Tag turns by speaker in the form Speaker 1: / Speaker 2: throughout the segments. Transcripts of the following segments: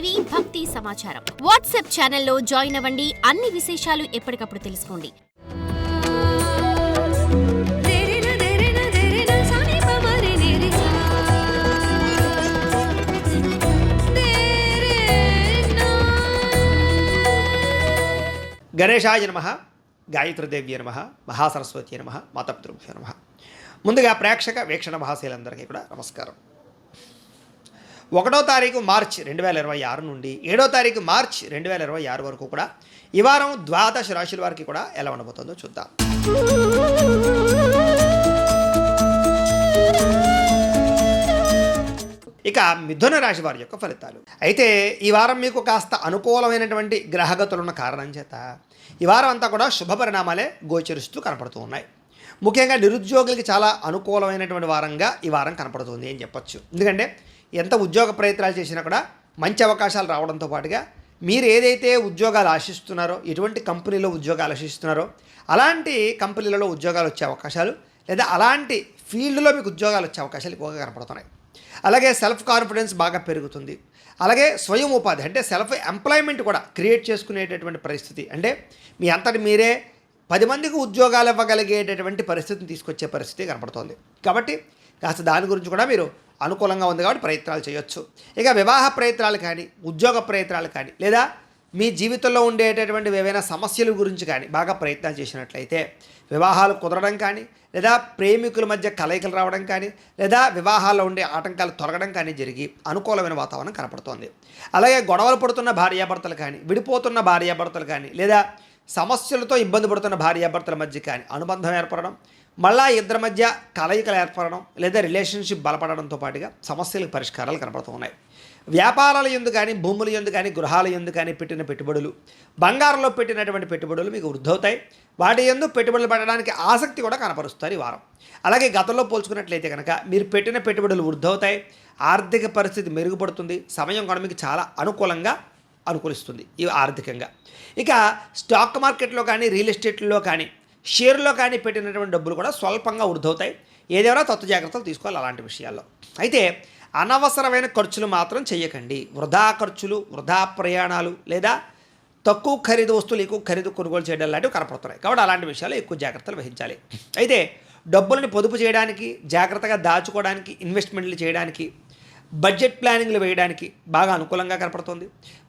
Speaker 1: TV భక్తి సమాచారం WhatsApp ఛానల్లో జాయిన్ అవ్వండి. అన్ని విశేషాలు ఎప్పటికప్పుడు తెలుసుకోండి.
Speaker 2: గణేశాయ నమః, గాయత్రీదేవ్య నమః, మహాసరస్వతి నమః, మాతాపితృభ్యో నమః. ముందుగా ప్రేక్షక వీక్షణ మహాశైలందరికీ కూడా నమస్కారం. 1వ తారీఖు మార్చి 2026 నుండి 7వ తారీఖు మార్చి 2026 వరకు కూడా ఈ వారం ద్వాదశ రాశుల వారికి కూడా ఎలా ఉండబోతుందో చూద్దాం. ఇక మిథున రాశి వారి యొక్క ఫలితాలు. అయితే ఈ వారం మీకు కాస్త అనుకూలమైనటువంటి గ్రహగతులు ఉన్న కారణం చేత ఈ వారం అంతా కూడా శుభ పరిణామాలే గోచరిస్తూ కనపడుతూ ఉన్నాయి. ముఖ్యంగా నిరుద్యోగులకి చాలా అనుకూలమైనటువంటి వారంగా ఈ వారం కనపడుతుంది అని చెప్పొచ్చు. ఎందుకంటే ఎంత ఉద్యోగ ప్రయత్నాలు చేసినా కూడా మంచి అవకాశాలు రావడంతో పాటుగా మీరు ఏదైతే ఉద్యోగాలు ఆశిస్తున్నారో, ఎటువంటి కంపెనీలో ఉద్యోగాలు ఆశిస్తున్నారో అలాంటి కంపెనీలలో ఉద్యోగాలు వచ్చే అవకాశాలు, లేదా అలాంటి ఫీల్డ్లో మీకు ఉద్యోగాలు వచ్చే అవకాశాలు ఎక్కువగా కనపడుతున్నాయి. అలాగే సెల్ఫ్ కాన్ఫిడెన్స్ బాగా పెరుగుతుంది. అలాగే స్వయం ఉపాధి అంటే సెల్ఫ్ ఎంప్లాయ్మెంట్ కూడా క్రియేట్ చేసుకునేటటువంటి పరిస్థితి, అంటే మీ అంతటి మీరే 10 మందికి ఉద్యోగాలు ఇవ్వగలిగేటటువంటి పరిస్థితిని తీసుకొచ్చే పరిస్థితి కనపడుతోంది. కాబట్టి కాస్త దాని గురించి కూడా మీరు అనుకూలంగా ఉంది కాబట్టి ప్రయత్నాలు చేయొచ్చు. ఇక వివాహ ప్రయత్నాలు కానీ, ఉద్యోగ ప్రయత్నాలు కానీ, లేదా మీ జీవితంలో ఉండేటటువంటి ఏవైనా సమస్యల గురించి కానీ బాగా ప్రయత్నాలు చేసినట్లయితే వివాహాలు కుదరడం కానీ, లేదా ప్రేమికుల మధ్య కలయికలు రావడం కానీ, లేదా వివాహాల్లో ఉండే ఆటంకాలు తొలగడం కానీ జరిగి అనుకూలమైన వాతావరణం కనపడుతోంది. అలాగే గొడవలు పడుతున్న భార్యాభర్తలు కానీ, విడిపోతున్న భార్యాభర్తలు కానీ, లేదా సమస్యలతో ఇబ్బంది పడుతున్న భార్యాభర్తల మధ్య కానీ అనుబంధం ఏర్పడడం, మళ్ళా ఇద్దరి మధ్య కలయికలు ఏర్పడడం, లేదా రిలేషన్షిప్ బలపడడంతో పాటుగా సమస్యలకు పరిష్కారాలు కనపడుతూ ఉన్నాయి. వ్యాపారాల యందు కానీ, భూముల యందు కానీ, గృహాల యందు కానీ పెట్టిన పెట్టుబడులు, బంగారంలో పెట్టినటువంటి పెట్టుబడులు మీకు వృద్ధవుతాయి. వాటి యందు పెట్టుబడులు పెట్టడానికి ఆసక్తి కూడా కనపరుస్తారు ఈ వారం. అలాగే గతంలో పోల్చుకున్నట్లయితే కనుక మీరు పెట్టిన పెట్టుబడులు వృద్ధవుతాయి, ఆర్థిక పరిస్థితి మెరుగుపడుతుంది, సమయం కూడా మీకు చాలా అనుకూలిస్తుంది ఈ ఆర్థికంగా. ఇక స్టాక్ మార్కెట్లో కానీ, రియల్ ఎస్టేట్లో కానీ, షేర్లో కానీ పెట్టినటువంటి డబ్బులు కూడా స్వల్పంగా వృద్ధవుతాయి. ఏదైనా తత్వ జాగ్రత్తలు తీసుకోవాలి అలాంటి విషయాల్లో. అయితే అనవసరమైన ఖర్చులు మాత్రం చేయకండి. వృధా ఖర్చులు, వృధా ప్రయాణాలు, లేదా తక్కువ ఖరీదు వస్తువులు ఎక్కువ ఖరీదు కొనుగోలు చేయడం లాంటివి కనపడుతున్నాయి. కాబట్టి అలాంటి విషయాల్లో ఎక్కువ జాగ్రత్తలు వహించాలి. అయితే డబ్బులను పొదుపు చేయడానికి, జాగ్రత్తగా దాచుకోవడానికి, ఇన్వెస్ట్మెంట్లు చేయడానికి, బడ్జెట్ ప్లానింగ్లు వేయడానికి బాగా అనుకూలంగా కనపడుతుంది.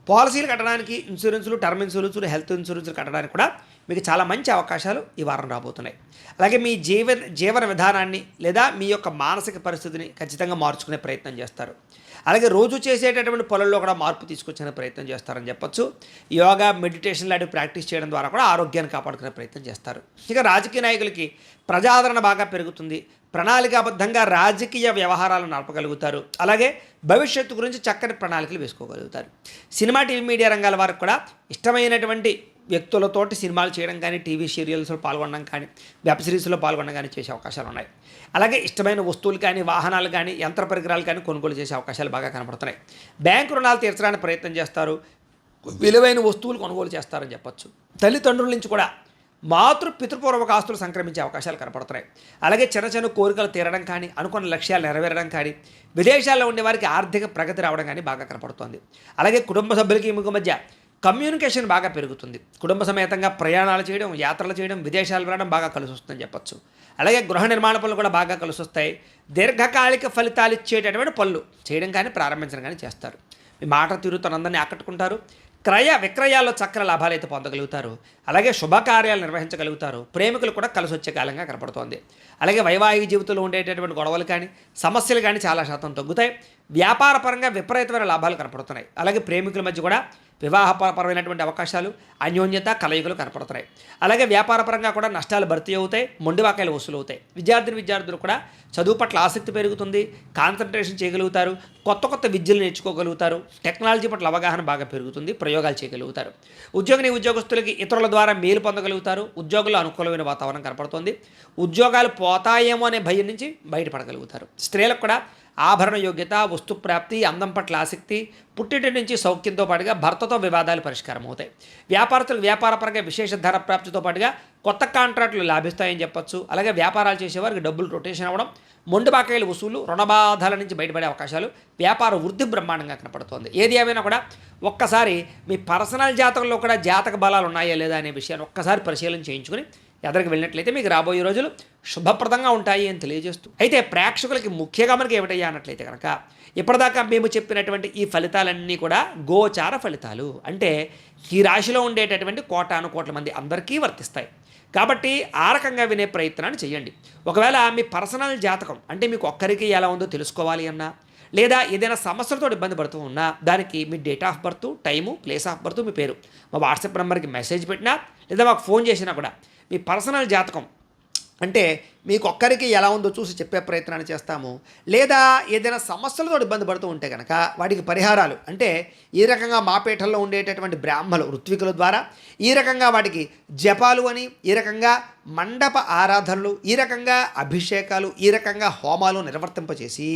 Speaker 2: పాలసీలు కట్టడానికి, ఇన్సూరెన్సులు, టర్మ్ ఇన్సూరెన్సులు, హెల్త్ ఇన్సూరెన్సులు కట్టడానికి కూడా మీకు చాలా మంచి అవకాశాలు ఈ వారం రాబోతున్నాయి. అలాగే మీ జీవన విధానాన్ని, లేదా మీ యొక్క మానసిక పరిస్థితిని ఖచ్చితంగా మార్చుకునే ప్రయత్నం చేస్తారు. అలాగే రోజు చేసేటటువంటి పనుల్లో కూడా మార్పు తీసుకొచ్చే ప్రయత్నం చేస్తారని చెప్పొచ్చు. యోగా, మెడిటేషన్ లాంటివి ప్రాక్టీస్ చేయడం ద్వారా కూడా ఆరోగ్యాన్ని కాపాడుకునే ప్రయత్నం చేస్తారు. ఇక రాజకీయ నాయకులకి ప్రజాదరణ బాగా పెరుగుతుంది. ప్రణాళికాబద్ధంగా రాజకీయ వ్యవహారాలను నడపగలుగుతారు. అలాగే భవిష్యత్తు గురించి చక్కని ప్రణాళికలు వేసుకోగలుగుతారు. సినిమా, టీవీ, మీడియా రంగాల వారికి కూడా ఇష్టమైనటువంటి వ్యక్తులతోటి సినిమాలు చేయడం కానీ, టీవీ సీరియల్స్లో పాల్గొనడం కానీ, వెబ్ సిరీస్లో పాల్గొనడం కానీ చేసే అవకాశాలు ఉన్నాయి. అలాగే ఇష్టమైన వస్తువులు కానీ, వాహనాలు కానీ, యంత్ర పరికరాలు కానీ కొనుగోలు చేసే అవకాశాలు బాగా కనపడుతున్నాయి. బ్యాంకు రుణాలు తీర్చడానికి ప్రయత్నం చేస్తారు. విలువైన వస్తువులు కొనుగోలు చేస్తారని చెప్పొచ్చు. తల్లిదండ్రుల నుంచి కూడా పితృపూర్వక ఆస్తులు సంక్రమించే అవకాశాలు కనపడుతున్నాయి. అలాగే చిన్న చిన్న కోరికలు తీరడం కానీ, అనుకున్న లక్ష్యాలు నెరవేరడం కానీ, విదేశాల్లో ఉండే వారికి ఆర్థిక ప్రగతి రావడం కానీ బాగా కనపడుతుంది. అలాగే కుటుంబ సభ్యులకి మీకు మధ్య కమ్యూనికేషన్ బాగా పెరుగుతుంది. కుటుంబ సమేతంగా ప్రయాణాలు చేయడం, యాత్రలు చేయడం, విదేశాలు వెళ్ళడం బాగా కలిసి వస్తుందని చెప్పొచ్చు. అలాగే గృహ నిర్మాణ పనులు కూడా బాగా కలిసి వస్తాయి. దీర్ఘకాలిక ఫలితాలు ఇచ్చేటటువంటి పనులు చేయడం కానీ, ప్రారంభించడం కానీ చేస్తారు. మీ మాట తీరుతో అందరినీ ఆకట్టుకుంటారు. క్రయ విక్రయాల్లో చక్కని లాభాలు అయితే పొందగలుగుతారు. అలాగే శుభకార్యాలు నిర్వహించగలుగుతారు. ప్రేమికులు కూడా కలిసి వచ్చే కాలంగా కనపడుతోంది. అలాగే వైవాహిక జీవితంలో ఉండేటటువంటి గొడవలు కానీ, సమస్యలు కానీ చాలా శాతం తగ్గుతాయి. వ్యాపారపరంగా విపరీతమైన లాభాలు కనపడుతున్నాయి. అలాగే ప్రేమికుల మధ్య కూడా వివాహపరమైనటువంటి అవకాశాలు, అన్యోన్యత, కలయికలు కనపడుతున్నాయి. అలాగే వ్యాపారపరంగా కూడా నష్టాలు భర్తీ అవుతాయి, మొండివాకాయలు వసూలు అవుతాయి. విద్యార్థులు కూడా చదువు పట్ల ఆసక్తి పెరుగుతుంది, కాన్సన్ట్రేషన్ చేయగలుగుతారు, కొత్త విద్యలు నేర్చుకోగలుగుతారు, టెక్నాలజీ పట్ల అవగాహన బాగా పెరుగుతుంది, ప్రయోగాలు చేయగలుగుతారు. ఉద్యోగస్తులకి ఇతరుల ద్వారా మేలు పొందగలుగుతారు. ఉద్యోగుల్లో అనుకూలమైన వాతావరణం కనపడుతుంది. ఉద్యోగాలు పోతాయేమో అనే భయం నుంచి బయటపడగలుగుతారు. స్త్రీలకు కూడా ఆభరణ యోగ్యత, వస్తు ప్రాప్తి, అందం పట్ల ఆసక్తి, పుట్టింటి నుంచి సౌఖ్యంతో పాటుగా భర్తతో వివాదాలు పరిష్కారం అవుతాయి. వ్యాపారస్తులు వ్యాపారపరంగా విశేష ధర ప్రాప్తితో పాటుగా కొత్త కాంట్రాక్టులు లాభిస్తాయని చెప్పొచ్చు. అలాగే వ్యాపారాలు చేసేవారికి డబ్బులు రొటేషన్ అవ్వడం, మొండి బాకాయిల వసూలు, రుణబాధల నుంచి బయటపడే అవకాశాలు, వ్యాపార వృద్ధి బ్రహ్మాండంగా కనపడుతోంది. ఏది ఏమైనా కూడా ఒక్కసారి మీ పర్సనల్ జాతకంలో కూడా జాతక బలాలు ఉన్నాయా లేదా అనే విషయాన్ని ఒక్కసారి పరిశీలన చేయించుకుని ఎదరికి వెళ్ళినట్లయితే మీకు రాబోయే రోజులు శుభప్రదంగా ఉంటాయి అని తెలియజేస్తూ, అయితే ప్రేక్షకులకి ముఖ్యంగా మనకి ఏమిటయ్యా అన్నట్లయితే కనుక ఇప్పటిదాకా మేము చెప్పినటువంటి ఈ ఫలితాలన్నీ కూడా గోచార ఫలితాలు, అంటే ఈ రాశిలో ఉండేటటువంటి కోటాను కోట్ల మంది అందరికీ వర్తిస్తాయి. కాబట్టి ఆ రకంగా వినే ప్రయత్నాన్ని చేయండి. ఒకవేళ మీ పర్సనల్ జాతకం అంటే మీకు ఒక్కరికి ఎలా ఉందో తెలుసుకోవాలి అన్నా, లేదా ఏదైనా సమస్యలతో ఇబ్బంది పడుతూ ఉన్నా దానికి మీ date of birth, time, place of birth, మీ పేరు మా వాట్సాప్ నెంబర్కి మెసేజ్ పెట్టినా లేదా మాకు ఫోన్ చేసినా కూడా మీ పర్సనల్ జాతకం అంటే మీకు ఒక్కరికి ఎలా ఉందో చూసి చెప్పే ప్రయత్నాన్ని చేస్తాము. లేదా ఏదైనా సమస్యలతో ఇబ్బంది పడుతూ ఉంటే కనుక వాటికి పరిహారాలు అంటే ఈ రకంగా మా పీఠంలో ఉండేటటువంటి బ్రాహ్మలు ఋత్వికుల ద్వారా ఈ రకంగా వాటికి జపాలు అని, ఈ రకంగా మండప ఆరాధనలు, ఈ రకంగా అభిషేకాలు, ఈ రకంగా హోమాలు నిర్వర్తింపచేసి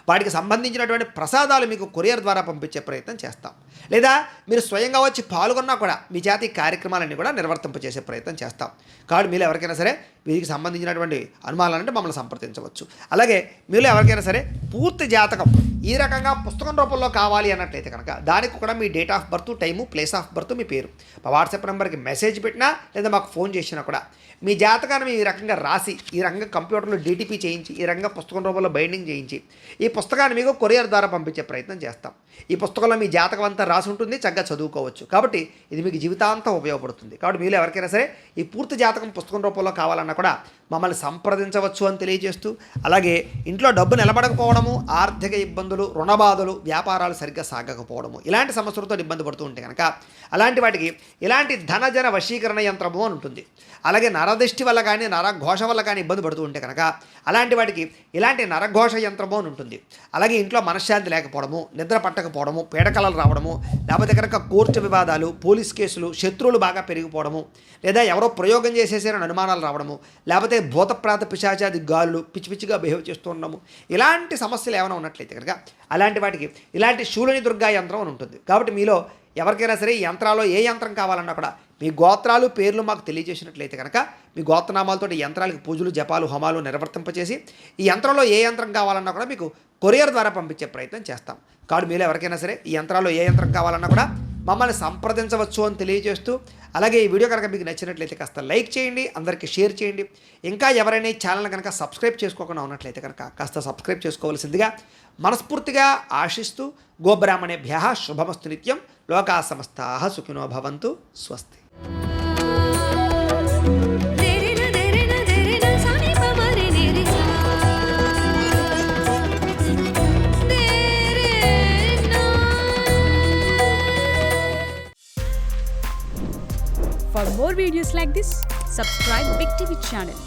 Speaker 2: వాటికి సంబంధించినటువంటి ప్రసాదాలు మీకు కొరియర్ ద్వారా పంపించే ప్రయత్నం చేస్తాం. లేదా మీరు స్వయంగా వచ్చి పాల్గొన్నా కూడా మీ జాతి కార్యక్రమాలన్నీ కూడా నిర్వర్తింపచేసే ప్రయత్నం చేస్తాం. కాబట్టి మీరు ఎవరికైనా సరే వీరికి సంబంధించినటువంటి అనుమానాలంటే మమ్మల్ని సంప్రదించవచ్చు. అలాగే మీరు ఎవరికైనా సరే పూర్తి జాతకం ఈ రకంగా పుస్తకం రూపంలో కావాలి అన్నట్లయితే కనుక దానికి కూడా మీ date of birth, time, place of birth, మీ పేరు మా వాట్సాప్ నెంబర్కి మెసేజ్ పెట్టినా లేదా మాకు ఫోన్ చేసినా కూడా మీ జాతకాన్ని ఈ రకంగా రాసి ఈ రకంగా కంప్యూటర్లో డీటీపీ చేయించి ఈ రకంగా పుస్తకం రూపంలో బైండింగ్ చేయించి ఈ పుస్తకాన్ని మీకు కొరియర్ ద్వారా పంపించే ప్రయత్నం చేస్తాం. ఈ పుస్తకంలో మీ జాతకం అంతా రాసి ఉంటుంది, చక్కగా చదువుకోవచ్చు. కాబట్టి ఇది మీకు జీవితాంతం ఉపయోగపడుతుంది. కాబట్టి మీరు ఎవరికైనా సరే ఈ పూర్తి జాతకం పుస్తకం రూపంలో కావాలన్నా కూడా మమ్మల్ని సంప్రదించవచ్చు అని తెలియజేస్తూ, అలాగే ఇంట్లో డబ్బు నిలబడకపోవడము, ఆర్థిక ఇబ్బందులు, రుణబాధలు, వ్యాపారాలు సరిగ్గా సాగకపోవడము ఇలాంటి సమస్యలతో ఇబ్బంది పడుతూ ఉంటే కనుక అలాంటి వాటికి ఇలాంటి ధనజన వశీకరణ యంత్రము అని ఉంటుంది. అలాగే నరదృష్టి వల్ల కానీ నరఘోష వల్ల కానీ ఇబ్బంది పడుతూ ఉంటే కనుక అలాంటి వాటికి ఇలాంటి నరఘోష యంత్రము అని ఉంటుంది. అలాగే ఇంట్లో మనశ్శాంతి లేకపోవడము, నిద్ర పట్టకపోవడము, పీడకలలు రావడము, లేకపోతే కనుక కోర్టు వివాదాలు, పోలీస్ కేసులు, శత్రువులు బాగా పెరిగిపోవడము, లేదా ఎవరో ప్రయోగం చేసేసారని అనుమానాలు రావడము, లేకపోతే భూతప్రాత పిశాచాది గాలులు పిచ్చి పిచ్చిగా బిహేవ్ చేస్తూ ఉండము, ఇలాంటి సమస్యలు ఏమైనా ఉన్నట్లయితే కనుక అలాంటి వాటికి ఇలాంటి శూలిని దుర్గా యంత్రం అని ఉంటుంది. కాబట్టి మీలో ఎవరికైనా సరే ఈ యంత్రాల్లో ఏ యంత్రం కావాలన్నా కూడా మీ గోత్రాలు, పేర్లు మాకు తెలియజేసినట్లయితే కనుక మీ గోత్రనామాలతో ఈ యంత్రాలకు పూజలు, జపాలు, హోమాలు నిర్వర్తింపచేసి ఈ యంత్రంలో ఏ యంత్రం కావాలన్నా కూడా మీకు కొరియర్ ద్వారా పంపించే ప్రయత్నం చేస్తాం. కాబట్టి మీరు ఎవరికైనా సరే ఈ యంత్రాల్లో ఏ యంత్రం కావాలన్నా కూడా మమ్మల్ని సంప్రదించవచ్చు అని తెలియజేస్తూ, అలాగే ఈ వీడియో కనుక మీకు నచ్చినట్లయితే కాస్త లైక్ చేయండి, అందరికీ షేర్ చేయండి. ఇంకా ఎవరైనా ఈ ఛానల్ కనుక సబ్స్క్రైబ్ చేసుకోకుండా ఉన్నట్లయితే కనుక కాస్త సబ్స్క్రైబ్ చేసుకోవాల్సిందిగా మనస్ఫూర్తిగా ఆశిస్తూ, గోబ్రాహ్మణేభ్యః శుభమస్తు నిత్యం, లోకా సమస్తాః సుఖినో భవంతు, స్వస్తి.
Speaker 3: For more videos like this, subscribe Big TV channel.